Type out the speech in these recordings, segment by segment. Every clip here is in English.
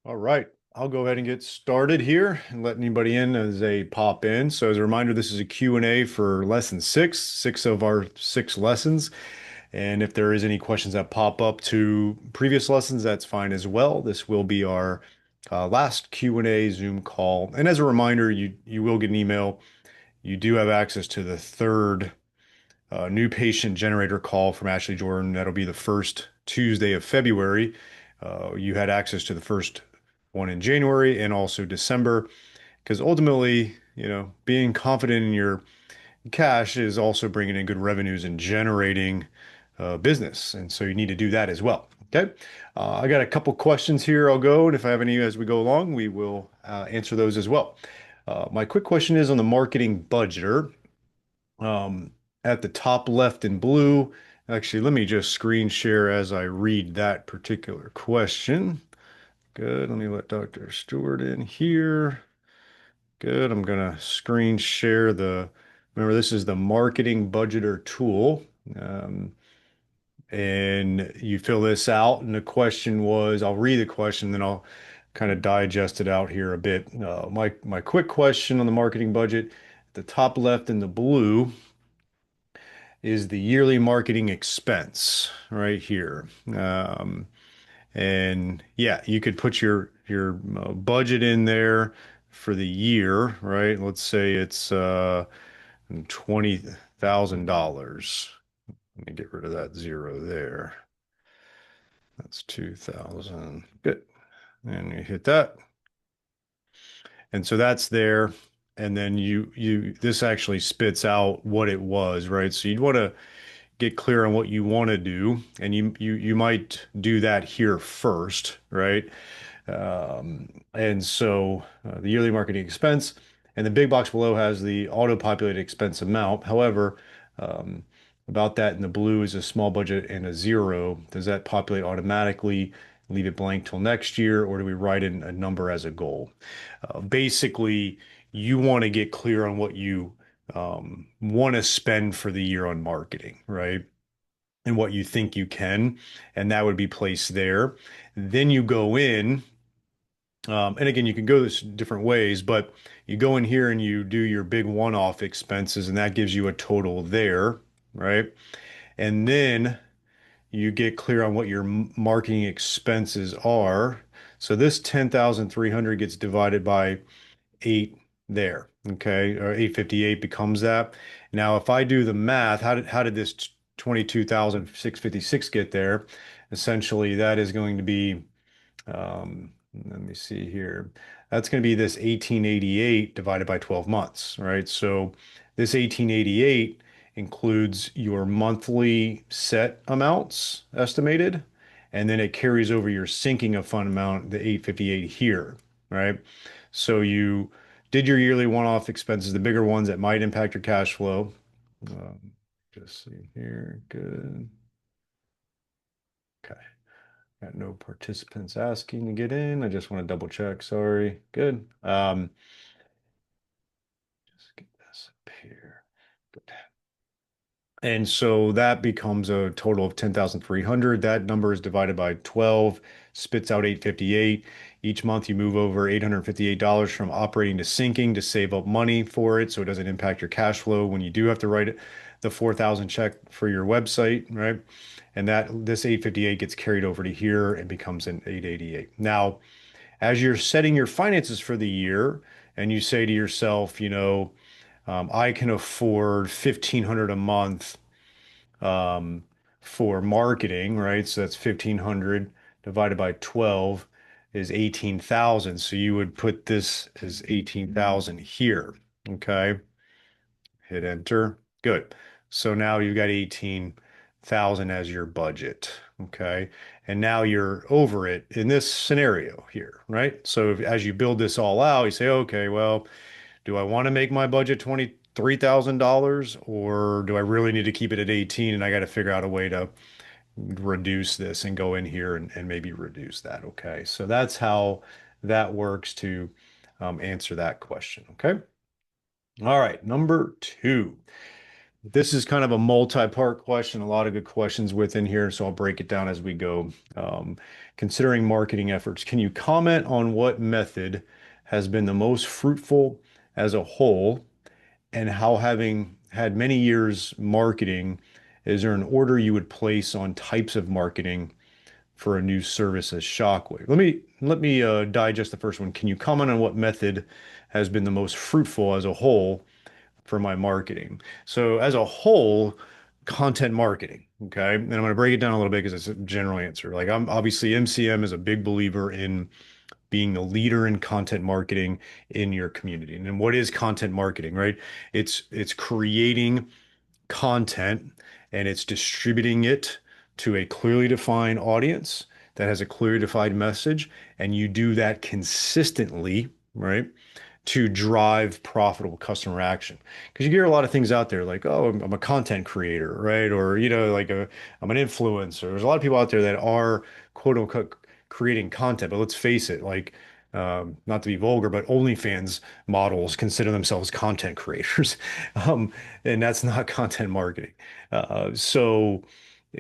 All right, I'll go ahead and get started here and let anybody in as they pop in. So as a reminder, this is a Q&A for lesson six of our six lessons. And if there is any questions that pop up to previous lessons, that's fine as well. This will be our last Q&A Zoom call. And as a reminder, you will get an email. You do have access to the third new patient generator call from Ashley Jordan. That'll be the first Tuesday of February. You had access to the first one in January and also December, because ultimately, being confident in your cash is also bringing in good revenues and generating business. And so you need to do that as well. Okay. I got a couple questions here. I'll go, and if I have any as we go along, we will answer those as well. My quick question is on the marketing budgeter. Um, at the top left in blue, actually, let me just screen share as I read that particular question. Good. Let me let Dr. Stewart in here. Good. I'm going to screen share remember, this is the marketing budgeter tool. And you fill this out. And the question was, I'll read the question, then I'll kind of digest it out here a bit. My quick question on the marketing budget, at the top left in the blue, is the yearly marketing expense right here. And yeah, you could put your budget in there for the year, right? Let's say it's $20,000. Let me get rid of that zero there. That's 2,000. Good. And you hit that. And so that's there. And then this actually spits out what it was, right? So you'd want to get clear on what you want to do, and you might do that here first, right? And so the yearly marketing expense, and the big box below has the auto-populated expense amount. However, um, about that in the blue is a small budget and a zero. Does that populate automatically? Leave it blank till next year, or do we write in a number as a goal? Basically, you want to get clear on what you want to spend for the year on marketing, right? And what you think you can, and that would be placed there. Then you go in, and again, you can go this different ways, but you go in here and you do your big one-off expenses, and that gives you a total there, right? And then you get clear on what your marketing expenses are. So this 10,300 gets divided by 8 there, okay? Or 858 becomes that. Now, if I do the math, how did this 22,656 get there? Essentially, that is going to be, let me see here. That's going to be this 1888 divided by 12 months, right? So this 1888 includes your monthly set amounts estimated, and then it carries over your sinking of fund amount, the 858 here, right? So you did your yearly one-off expenses, the bigger ones that might impact your cash flow. Um, just see here. Good. Okay. Got no participants asking to get in. I just want to double check. Sorry. Good. Just get this up here. Good. And so that becomes a total of 10,300. That number is divided by 12, spits out 858. Each month you move over $858 from operating to sinking to save up money for it so it doesn't impact your cash flow when you do have to write it, the 4,000 check for your website, right? And this 858 gets carried over to here and becomes an 888. Now, as you're setting your finances for the year and you say to yourself, I can afford 1,500 a month um, for marketing, right? So that's 1,500 divided by 12 is 18,000. So you would put this as 18,000 here. Okay. Hit enter. Good. So now you've got 18,000 as your budget. Okay. And now you're over it in this scenario here, right? So as you build this all out, you say, okay, well, do I want to make my budget $23,000 or do I really need to keep it at 18 and I got to figure out a way to reduce this and go in here and maybe reduce that. Okay. So that's how that works to answer that question. Okay. All right. Number two. this is kind of a multi-part question, a lot of good questions within here, so I'll break it down as we go. Um, Considering marketing efforts, can you comment on what method has been the most fruitful as a whole, and how, having had many years marketing, is there an order you would place on types of marketing for a new service as Shockwave? Let me digest the first one. Can you comment on what method has been the most fruitful as a whole for my marketing? So as a whole, content marketing. Okay. And I'm going to break it down a little bit because it's a general answer. Like, I'm obviously, MCM is a big believer in being the leader in content marketing in your community. And then what is content marketing, right? It's creating content and it's distributing it to a clearly defined audience that has a clearly defined message. And you do that consistently, right? To drive profitable customer action. Because you hear a lot of things out there like, oh, I'm a content creator, right? Or, I'm an influencer. There's a lot of people out there that are quote unquote creating content, but let's face it, like, not to be vulgar, but OnlyFans models consider themselves content creators. Um, and that's not content marketing. So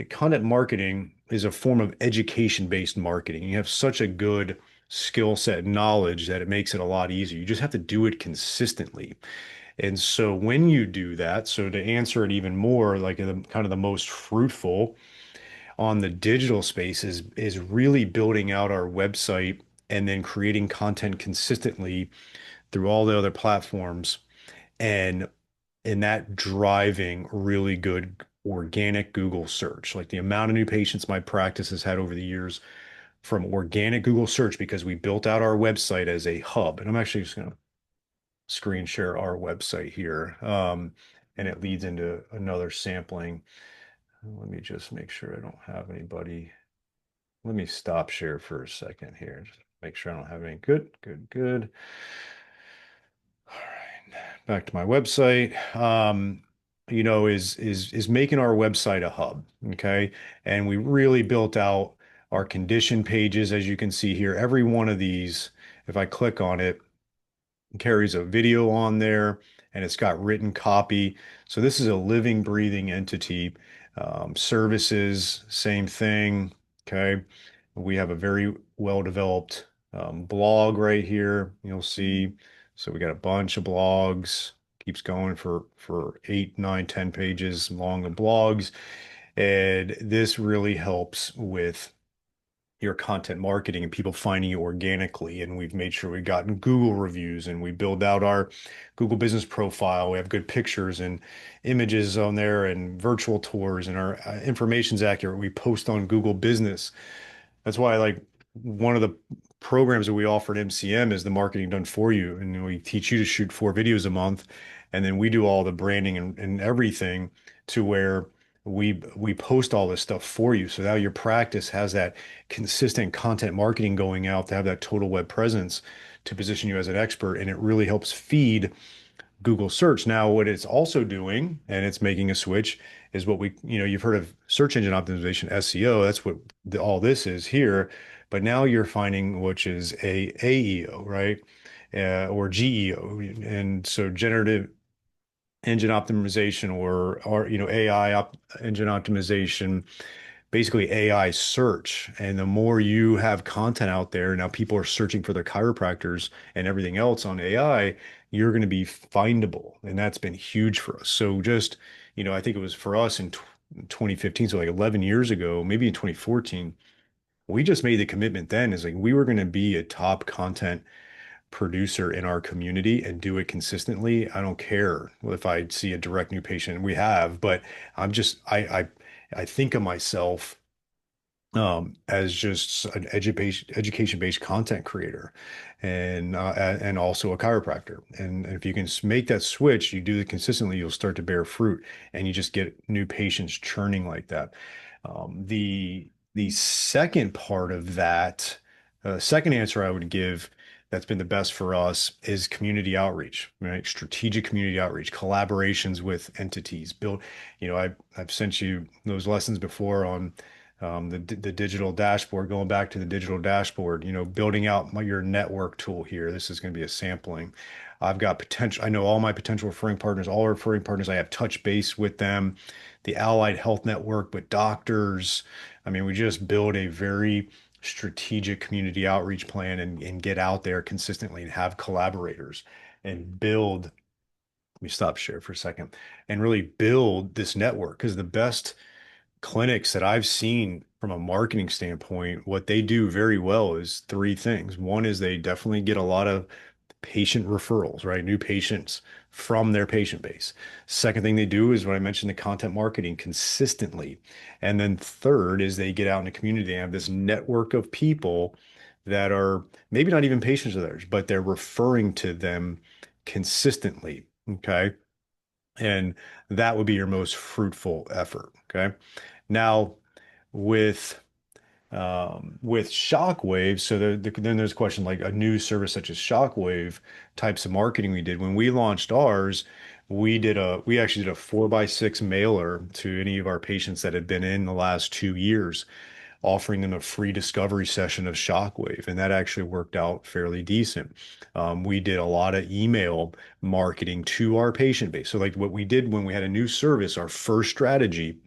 content marketing is a form of education-based marketing. You have such a good skill set and knowledge that it makes it a lot easier. You just have to do it consistently. And so when you do that, so to answer it even more, like the kind of the most fruitful on the digital space is really building out our website and then creating content consistently through all the other platforms, and that driving really good organic Google search. Like the amount of new patients my practice has had over the years from organic Google search, because we built out our website as a hub. And I'm actually just going to screen share our website here. And it leads into another sampling. Let me just make sure I don't have anybody. Let me stop share for a second here. Just make sure I don't have any. Good, good, good. All right, back to my website. Is making our website a hub, okay? And we really built out our condition pages, as you can see here. Every one of these, if I click on it, carries a video on there and it's got written copy. So this is a living, breathing entity. Services, same thing. Okay. We have a very well developed blog right here. You'll see. So we got a bunch of blogs, keeps going for 8, 9, 10 pages long of blogs. And this really helps with your content marketing and people finding you organically. And we've made sure we've gotten Google reviews and we build out our Google business profile. We have good pictures and images on there and virtual tours, and our information's accurate. We post on Google Business. That's why, like, one of the programs that we offer at MCM is the marketing done for you. And we teach you to shoot 4 videos a month. And then we do all the branding and everything, to where we post all this stuff for you. So now your practice has that consistent content marketing going out to have that total web presence to position you as an expert. And it really helps feed Google search. Now, what it's also doing, and it's making a switch, is what you've heard of search engine optimization, SEO. That's what all this is here. But now you're finding, which is AEO, right? Or GEO. And so generative engine optimization, or engine optimization, basically AI search. And the more you have content out there, now people are searching for their chiropractors and everything else on AI, you're going to be findable. And that's been huge for us. So just, I think it was for us in 2015, so like 11 years ago, maybe in 2014, we just made the commitment then, is like we were going to be a top content producer in our community and do it consistently. I don't care if I see a direct new patient. We have, but I think of myself as just an education-based content creator, and also a chiropractor. And if you can make that switch, you do it consistently, you'll start to bear fruit, and you just get new patients churning like that. The second part of that, second answer I would give that's been the best for us is community outreach, right? Strategic community outreach, collaborations with entities. I've sent you those lessons before on the digital dashboard, going back to the digital dashboard, building out your network tool here. This is going to be a sampling. I've got potential. I know all my potential referring partners, all our referring partners. I have touch base with them, the Allied Health Network, with doctors. I mean, we just build a very strategic community outreach plan and get out there consistently and have collaborators and build. Let me stop share for a second and really build this network because the best clinics that I've seen from a marketing standpoint, what they do very well is three things. One is they definitely get a lot of patient referrals, right? New patients from their patient base. Second thing they do is what I mentioned, the content marketing consistently. And then third is they get out in the community. They have this network of people that are maybe not even patients of theirs, but they're referring to them consistently. Okay. And that would be your most fruitful effort. Okay. Now, with with Shockwave, so then there's a question like a new service such as Shockwave types of marketing we did. When we launched ours, we actually did a 4x6 mailer to any of our patients that had been in the last 2 years, offering them a free discovery session of Shockwave, and that actually worked out fairly decent. We did a lot of email marketing to our patient base. So like what we did when we had a new service, our first strategy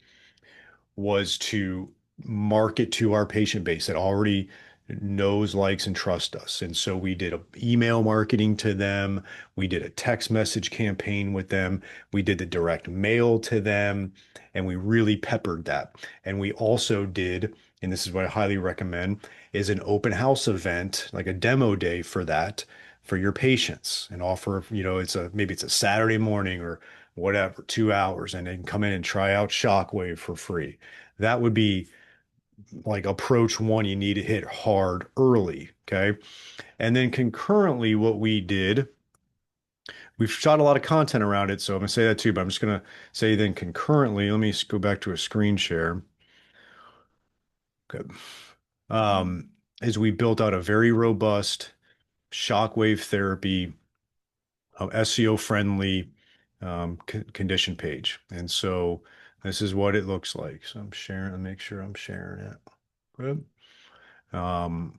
was to market to our patient base that already knows, likes, and trusts us. And so we did a email marketing to them. We did a text message campaign with them. We did the direct mail to them, and we really peppered that. And we also did, and this is what I highly recommend, is an open house event, like a demo day for that for your patients and offer, maybe it's a Saturday morning or whatever, 2 hours, and then come in and try out Shockwave for free. That would be like approach one you need to hit hard early. Okay. And then concurrently, what we did, we've shot a lot of content around it. So I'm going to say that too, but I'm just going to say then concurrently, let me go back to a screen share. Good. Um, is we built out a very robust shockwave therapy, SEO friendly condition page. And so this is what it looks like. So I'm sharing, I'll make sure I'm sharing it. Good. Um,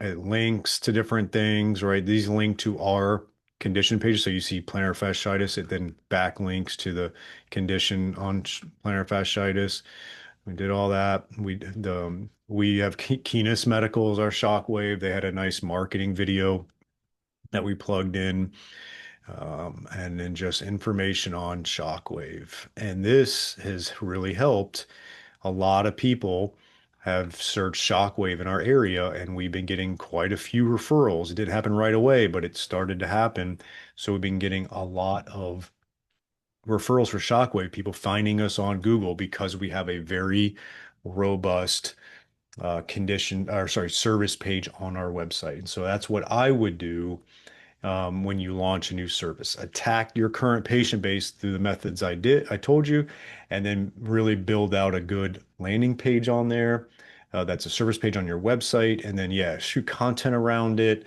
it links to different things, right? These link to our condition pages. So you see plantar fasciitis, it then backlinks to the condition on plantar fasciitis. We did all that. We have Keenis Medical as our shockwave. They had a nice marketing video that we plugged in, and then just information on shockwave. And this has really helped. A lot of people have searched shockwave in our area, and we've been getting quite a few referrals. It didn't happen right away, but it started to happen. So we've been getting a lot of referrals for shockwave, people finding us on Google because we have a very robust service page on our website. And so that's what I would do when you launch a new service. Attack your current patient base through the methods I told you, and then really build out a good landing page on there. That's a service page on your website, and then yeah, shoot content around it.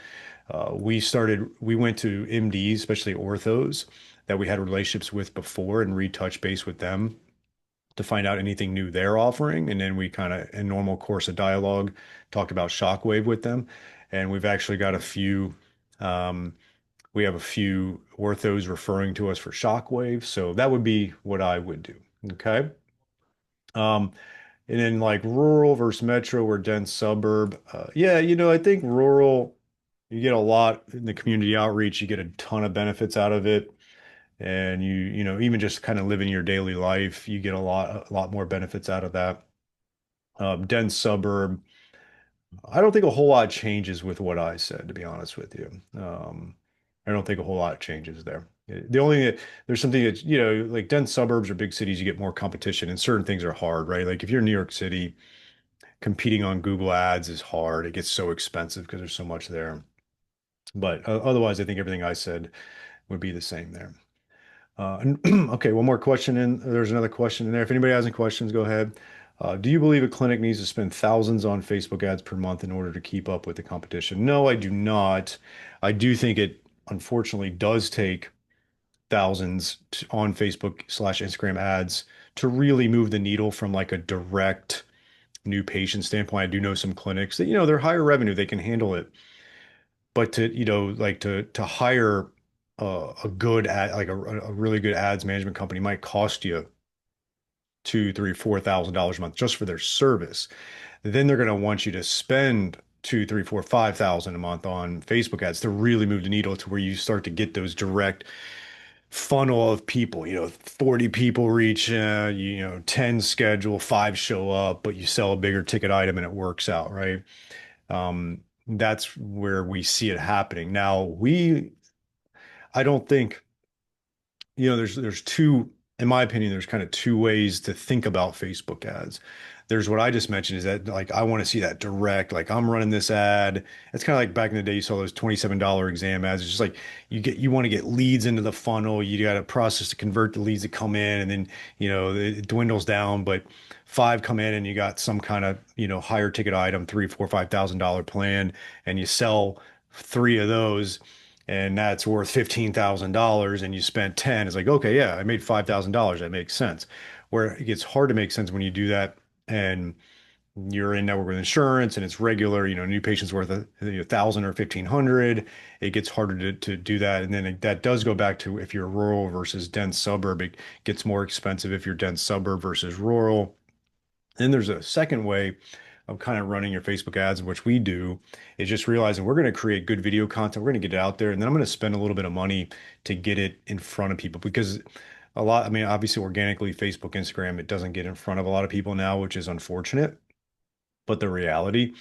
We went to MDs, especially orthos that we had relationships with before, and retouch base with them to find out anything new they're offering. And then we kind of, in normal course of dialogue, talked about Shockwave with them. And we've actually got um, we have a few orthos referring to us for Shockwave. So that would be what I would do. Okay. Um, and then like rural versus metro or dense suburb. Yeah, I think rural, you get a lot in the community outreach, you get a ton of benefits out of it. And even just kind of living your daily life, you get a lot more benefits out of that. Dense suburb, I don't think a whole lot changes with what I said, to be honest with you. I don't think a whole lot changes there. The only there's something that, like dense suburbs or big cities, you get more competition and certain things are hard, right? Like if you're in New York City, competing on Google Ads is hard. It gets so expensive because there's so much there. But otherwise, I think everything I said would be the same there. Okay, one more question in. There's another question in there. If anybody has any questions, go ahead. Do you believe a clinic needs to spend thousands on Facebook ads per month in order to keep up with the competition? No, I do not. I do think it unfortunately does take thousands on Facebook/Instagram ads to really move the needle from like a direct new patient standpoint. I do know some clinics that, you know, they're higher revenue, they can handle it. But to, you know, like to hire a good ad, like a really good ads management company might cost you two, three, $4,000 a month just for their service. Then they're going to want you to spend two, three, four, 5,000 a month on Facebook ads to really move the needle to where you start to get those direct funnel of people. You know, 40 people reach, you know, 10 schedule, five show up, but you sell a bigger ticket item and it works out, right? That's where we see it happening. Now, I don't think, you know, there's two, in my opinion, there's kind of two ways to think about Facebook ads. There's what I just mentioned is that like I want to see that direct, like I'm running this ad. It's kind of like back in the day you saw those $27 exam ads. It's just like you want to get leads into the funnel. You got a process to convert the leads that come in, and then you know it dwindles down, but five come in and you got some kind of, you know, higher ticket item, three, four, $5,000 plan, and you sell three of those and that's worth $15,000 and you spent 10, it's like, okay, yeah, I made $5,000. That makes sense. Where it gets hard to make sense when you do that and you're in network with insurance and it's regular, you know, new patients worth a thousand or 1,500. It gets harder to do that. And then that does go back to if you're rural versus dense suburb, it gets more expensive if you're dense suburb versus rural. Then there's a second way of kind of running your Facebook ads, which we do, is just realizing we're going to create good video content. We're going to get it out there, and then I'm going to spend a little bit of money to get it in front of people because a lot, I mean, obviously organically, Facebook, Instagram, it doesn't get in front of a lot of people now, which is unfortunate, but the reality.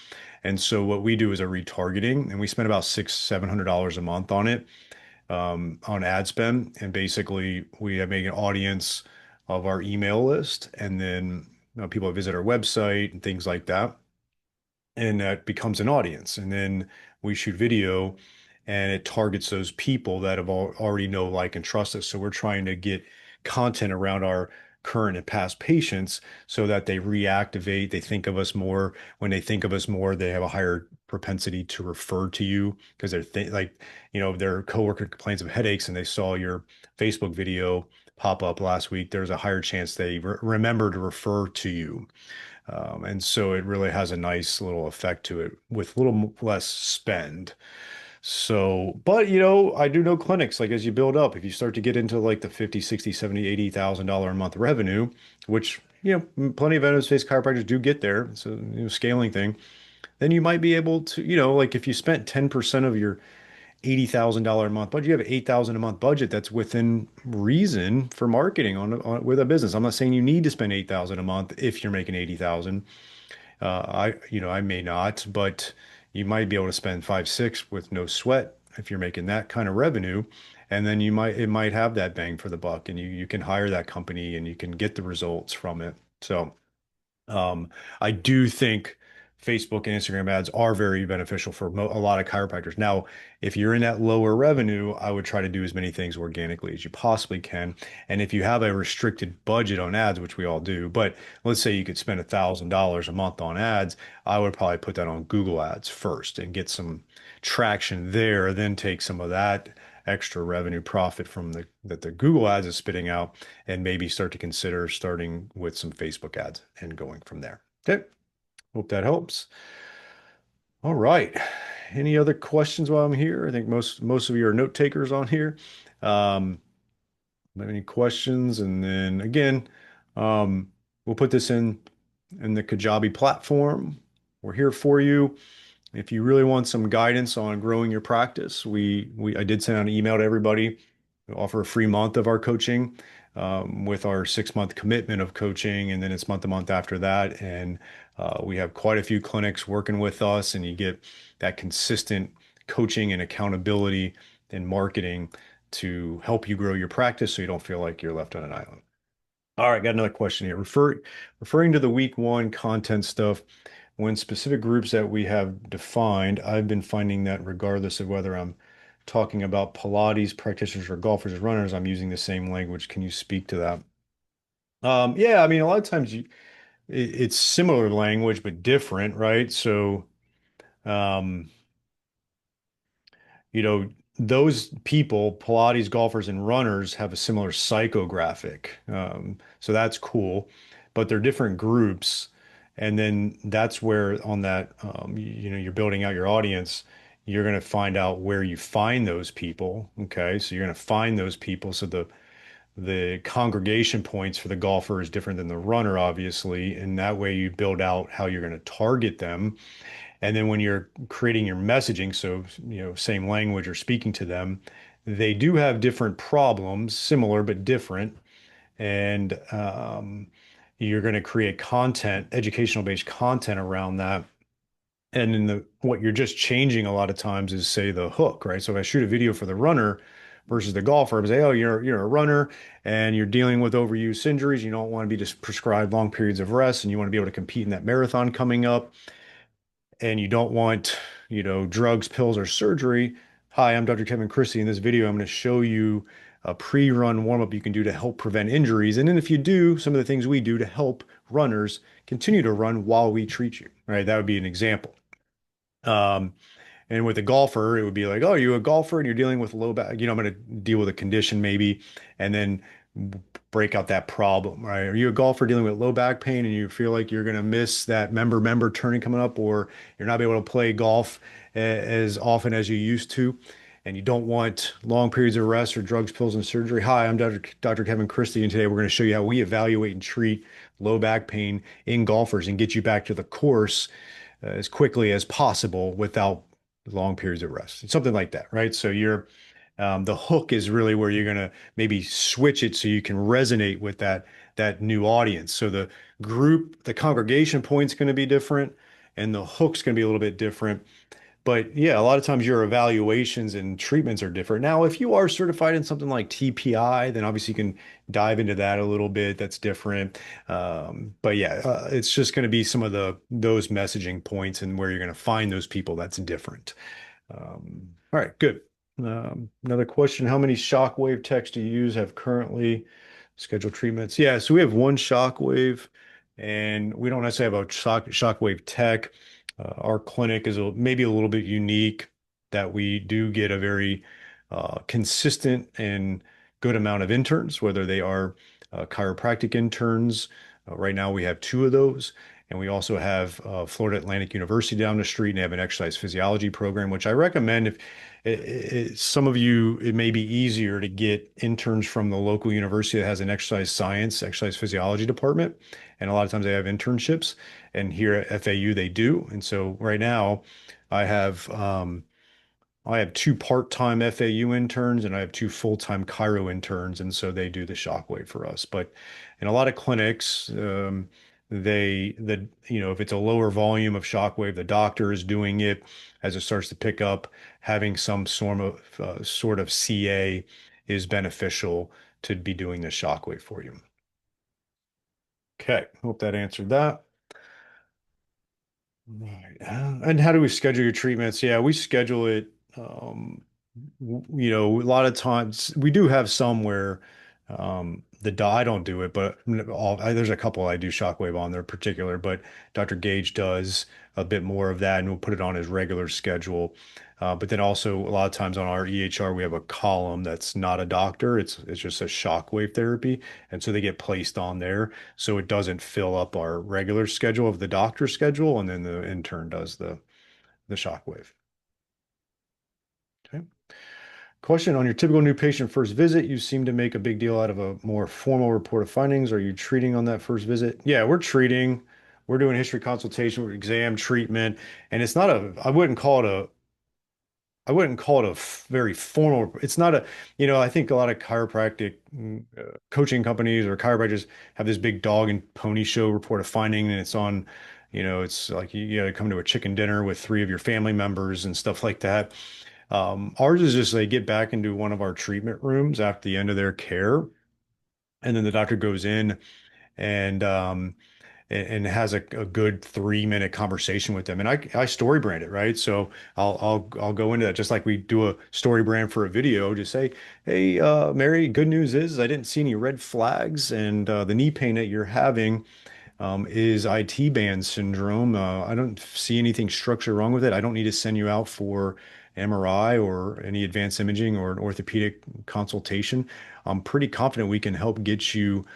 And so what we do is a retargeting, and we spend about six, $700 a month on it, on ad spend. And basically, we have made an audience of our email list, and then people that visit our website and things like that. And that becomes an audience. And then we shoot video and it targets those people that have already know, like, and trust us. So we're trying to get content around our current and past patients so that they reactivate, they think of us more. When they think of us more, they have a higher propensity to refer to you because they're like, you know, their coworker complains of headaches and they saw your Facebook video pop up last week. There's a higher chance they remember to refer to you. And so it really has a nice little effect to it with a little less spend. So, but you know, I do know clinics like as you build up, if you start to get into like the 50, 60, 70, $80,000 a month revenue, which, you know, plenty of evidence-based chiropractors do get there. It's a, you know, scaling thing. Then you might be able to, you know, like if you spent 10% of your $80,000 a month budget, you have an 8,000 a month budget that's within reason for marketing on with a business. I'm not saying you need to spend 8,000 a month if you're making 80,000. You know, I may not, but you might be able to spend five, six with no sweat if you're making that kind of revenue. And then it might have that bang for the buck and you can hire that company and you can get the results from it. So, um, I do think Facebook and Instagram ads are very beneficial for a lot of chiropractors. Now, if you're in that lower revenue, I would try to do as many things organically as you possibly can. And if you have a restricted budget on ads, which we all do, but let's say you could spend $1,000 a month on ads, I would probably put that on Google ads first and get some traction there, then take some of that extra revenue profit from the Google ads is spitting out and maybe start to consider starting with some Facebook ads and going from there. Okay. Hope that helps. All right. Any other questions while I'm here? I think most of you are note takers on here. Um, any questions? And then again, we'll put this in the Kajabi platform. We're here for you. If you really want some guidance on growing your practice, I did send out an email to everybody. We offer a free month of our coaching with our 6 month commitment of coaching, and then it's month to month after that. And we have quite a few clinics working with us, and you get that consistent coaching and accountability and marketing to help you grow your practice so you don't feel like you're left on an island. All right, got another question here. Referring to the week one content stuff, when specific groups that we have defined, I've been finding that regardless of whether I'm talking about Pilates practitioners or golfers or runners, I'm using the same language. Can you speak to that? Yeah, I mean, a lot of times it's similar language but different, right? So, um, you know, those people, Pilates golfers and runners, have a similar psychographic. So that's cool, but they're different groups. And then that's where on that, you're building out your audience. You're going to find out where you find those people. Okay. So you're going to find those people. So the congregation points for the golfer is different than the runner, obviously. And that way you build out how you're going to target them. And then when you're creating your messaging, so, same language or speaking to them, they do have different problems, similar but different. And you're going to create content, educational based content around that. And in what you're just changing a lot of times is, say, the hook, right? So if I shoot a video for the runner versus the golfer, I say, oh, you're a runner and you're dealing with overuse injuries. You don't want to be just prescribed long periods of rest, and you want to be able to compete in that marathon coming up, and you don't want, drugs, pills, or surgery. Hi, I'm Dr. Kevin Christie. In this video, I'm going to show you a pre-run warm-up you can do to help prevent injuries. And then if you do some of the things we do to help runners continue to run while we treat you, right? That would be an example. Um, and with a golfer, it would be like, oh, you're a golfer and you're dealing with low back, I'm going to deal with a condition maybe, and then break out that problem, right? Are you a golfer dealing with low back pain and you feel like you're going to miss that member tourney coming up, or you're not able to play golf as often as you used to, and you don't want long periods of rest or drugs, pills, and surgery? Hi, I'm Dr. Kevin Christie, and today we're going to show you how we evaluate and treat low back pain in golfers and get you back to the course as quickly as possible without long periods of rest. Something like that, right? So the hook is really where you're going to maybe switch it so you can resonate with that new audience. So the congregation point's going to be different, and the hook's going to be a little bit different. But yeah, a lot of times your evaluations and treatments are different. Now, if you are certified in something like TPI, then obviously you can dive into that a little bit. That's different. But yeah, it's just going to be some of those messaging points and where you're going to find those people that's different. All right, good. Another question: how many shockwave techs do you use have currently scheduled treatments? Yeah, so we have one shockwave, and we don't necessarily have a shockwave tech. Our clinic is maybe a little bit unique that we do get a very consistent and good amount of interns, whether they are chiropractic interns. Right now, we have two of those. And we also have Florida Atlantic University down the street, and they have an exercise physiology program, which I recommend. If some of you, it may be easier to get interns from the local university that has an exercise science, exercise physiology department. And a lot of times they have internships. And here at FAU, they do. And so right now, I have I have two part-time FAU interns and I have two full-time Chiro interns, and so they do the shockwave for us. But in a lot of clinics, if it's a lower volume of shockwave, the doctor is doing it. As it starts to pick up, having some sort of CA is beneficial to be doing the shockwave for you. Okay, hope that answered that. Right. And how do we schedule your treatments? Yeah, we schedule it. A lot of times we do have some where I don't do it, but there's a couple I do shockwave on there particular, but Dr. Gage does a bit more of that, and we'll put it on his regular schedule. But then also a lot of times on our EHR we have a column that's not a doctor; it's just a shockwave therapy, and so they get placed on there, so it doesn't fill up our regular schedule of the doctor's schedule, and then the intern does the shockwave. Okay. Question: on your typical new patient first visit, you seem to make a big deal out of a more formal report of findings. Are you treating on that first visit? Yeah, we're treating. We're doing history consultation, exam treatment, and it's not I wouldn't call it a very formal. It's not I think a lot of chiropractic coaching companies or chiropractors have this big dog and pony show report of finding, and it's on, it's like you got to come to a chicken dinner with three of your family members and stuff like that. Ours is just they get back into one of our treatment rooms after the end of their care, and then the doctor goes in and and has a good 3 minute conversation with them. And I story brand it, right? So I'll go into that just like we do a story brand for a video. Just say, hey, Mary, good news is I didn't see any red flags, and the knee pain that you're having is IT band syndrome. I don't see anything structurally wrong with it. I don't need to send you out for MRI or any advanced imaging or an orthopedic consultation. I'm pretty confident we can help get you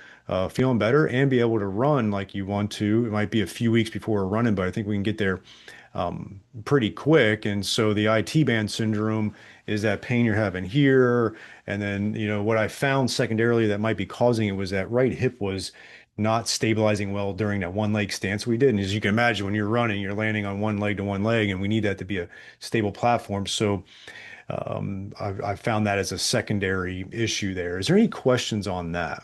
feeling better and be able to run like you want to. It might be a few weeks before we're running, but I think we can get there pretty quick. And so the IT band syndrome is that pain you're having here. And then, what I found secondarily that might be causing it was that right hip was not stabilizing well during that one leg stance we did. And as you can imagine, when you're running, you're landing on one leg to one leg, and we need that to be a stable platform. So I found that as a secondary issue there. Is there any questions on that?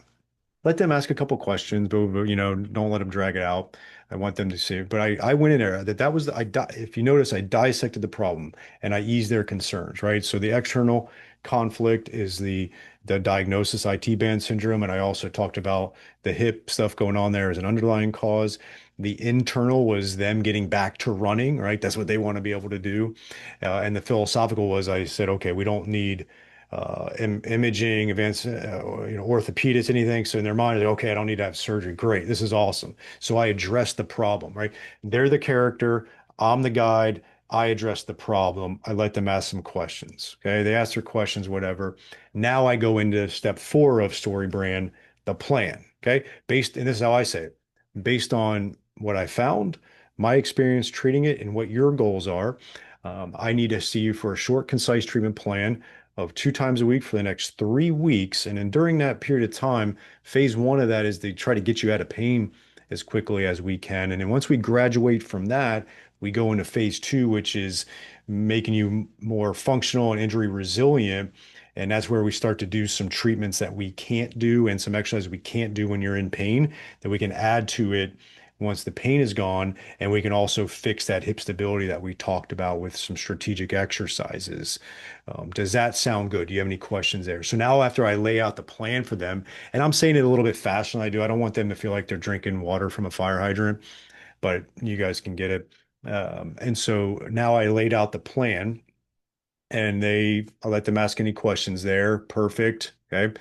Let them ask a couple questions, but don't let them drag it out. I want them to see it. But I went in there that was if you notice, I dissected the problem and I eased their concerns, right? So the external conflict is the diagnosis IT band syndrome, and I also talked about the hip stuff going on there as an underlying cause. The internal was them getting back to running, right? That's what they want to be able to do. And the philosophical was I said, okay, we don't need imaging, advanced, orthopedics, anything. So in their mind, they're, okay, I don't need to have surgery. Great, this is awesome. So I addressed the problem, right? They're the character. I'm the guide. I address the problem. I let them ask some questions. Okay, they ask their questions, whatever. Now I go into step 4 of Story Brand, the plan. Okay, and this is how I say it, based on what I found, my experience treating it, and what your goals are. I need to see you for a short, concise treatment plan of 2 times a week for the next 3 weeks. And then during that period of time, phase 1 of that is to try to get you out of pain as quickly as we can. And then once we graduate from that, we go into phase 2, which is making you more functional and injury resilient. And that's where we start to do some treatments that we can't do and some exercises we can't do when you're in pain that we can add to it once the pain is gone. And we can also fix that hip stability that we talked about with some strategic exercises. Does that sound good? Do you have any questions there? So now after I lay out the plan for them, and I'm saying it a little bit faster than I do, I don't want them to feel like they're drinking water from a fire hydrant, but you guys can get it. And so now I laid out the plan, and I let them ask any questions there. Perfect. Okay.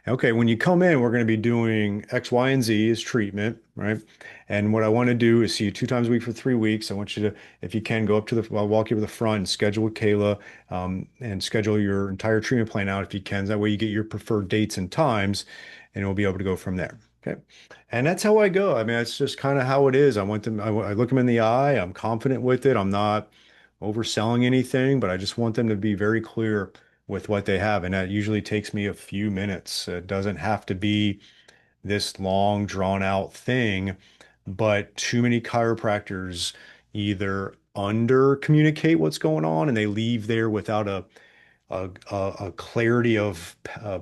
Okay. When you come in, we're going to be doing X, Y, and Z as treatment, right? And what I want to do is see you 2 times a week for 3 weeks. I want you to, if you can, go up to I'll walk you to the front and schedule with Kayla, and schedule your entire treatment plan out if you can. That way you get your preferred dates and times, and we'll be able to go from there. Okay. And that's how I go. I mean, that's just kind of how it is. I want them, I look them in the eye. I'm confident with it. I'm not overselling anything, but I just want them to be very clear with what they have. And that usually takes me a few minutes. It doesn't have to be this long, drawn out thing, but too many chiropractors either under communicate what's going on and they leave there without a clarity of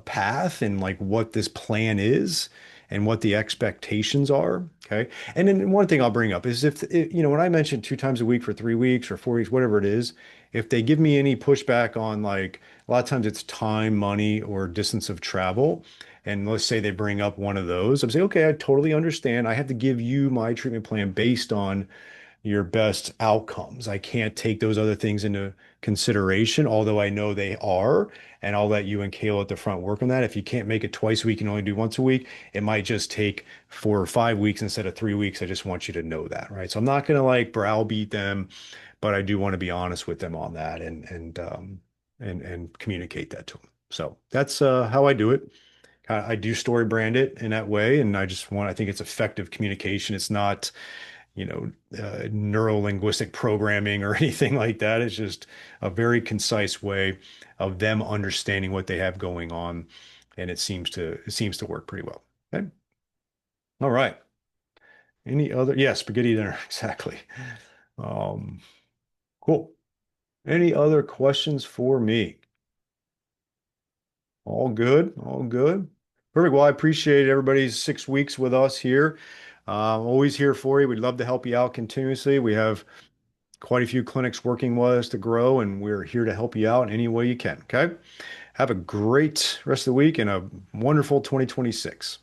path and like what this plan is and what the expectations are. Okay. And then one thing I'll bring up is when I mentioned 2 times a week for 3 weeks or 4 weeks, whatever it is, if they give me any pushback on like a lot of times it's time, money, or distance of travel. And let's say they bring up one of those, I'm saying, okay, I totally understand. I have to give you my treatment plan based on your best outcomes. I can't take those other things into consideration, although I know they are. And I'll let you and Kayla at the front work on that. If you can't make it twice a week and only do once a week, it might just take 4 or 5 weeks instead of 3 weeks. I just want you to know that, right? So I'm not going to like browbeat them, but I do want to be honest with them on that and communicate that to them. So that's how I do it. I do story brand it in that way, and I think it's effective communication. It's not neuro-linguistic programming or anything like that. It's just a very concise way of them understanding what they have going on, and it seems to work pretty well. Okay. All right. Any other? Yeah, spaghetti dinner. Exactly. Um, cool. Any other questions for me? All good. All good. Perfect. Well, I appreciate everybody's 6 weeks with us here. Always here for you. We'd love to help you out continuously. We have quite a few clinics working with us to grow, and we're here to help you out in any way you can. Okay. Have a great rest of the week and a wonderful 2026.